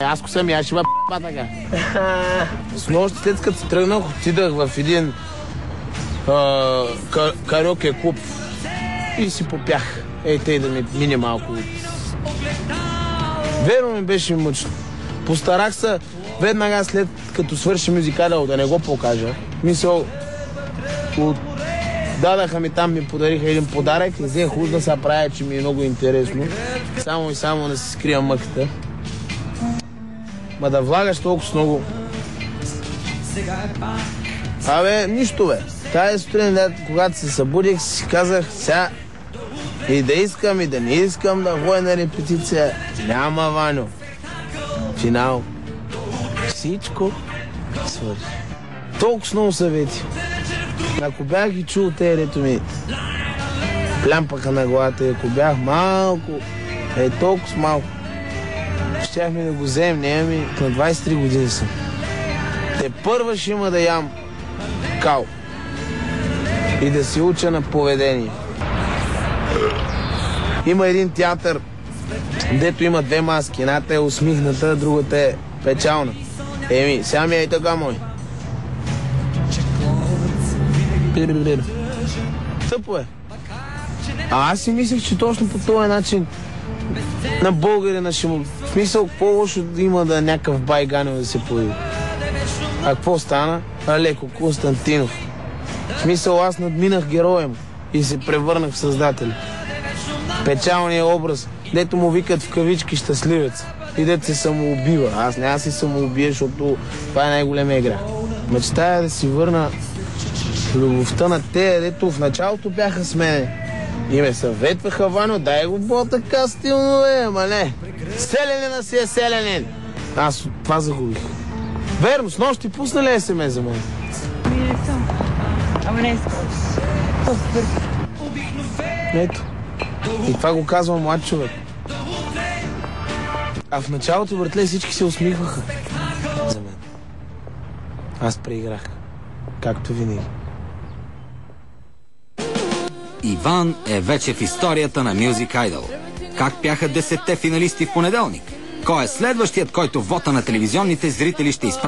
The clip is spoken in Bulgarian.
Аз косам и аз ще бъда така. С нощи след като се тръгнах, отидах в един кариоке клуб и си попях. Тъй да ми мине малко. Верно ми беше мъчно. Постарах се веднага след като свърши мюзикаля да не го покажа. Мисъл, дадаха ми там, ми подариха един подарък и взех уж да се правя, че ми е много интересно. Само и само да се скрия мъката. Ма да влагаш толкова много. Нищо бе. Тая сутрин, когато се събудих, си казах, сега и да искам, и да не искам да ходя на репетиция. Няма, Ваню. Финал. Всичко свърши. Толкова много съвети. Ако бях ги чул те, дето ми плямпаха на главата, и ако бях малко, толкова малко, щяхме да го вземем, ми на 23 години съм. Първа ще има да ям кал и да се уча на поведение. Има един театър, дето има две маски. Едната е усмихната, другата е печална. Сега ми е и така, мой. Тъпо е. Аз си мислех, че точно по този начин на българина ще му... В смисъл, какво лошо да има да някакъв Байганев да се появи. А какво стана? Алеко Константинов. В смисъл, аз надминах героя му и се превърнах в създател. Печалният образ, дето му викат в кавички щастливец и дето се самоубива. Аз няма си самоубия, защото това е най-големия грях. Мечтая да си върна любовта на те, дето в началото бяха с мене. И ме съветваха, Ваню, дай го по-така стилно, ама не. Селянина си е селянин. Аз от това загубих. Верно, с нощи пусна ли СМС за мен? Не съм. Ама не искам. Ето. И това го казва млад човек. А в началото, братле, всички се усмихваха за мен. Аз преиграх. Както винаги. Иван е вече в историята на Music Idol. Как пяха 10-те финалисти в понеделник? Кой е следващият, който вота на телевизионните зрители ще изпрати?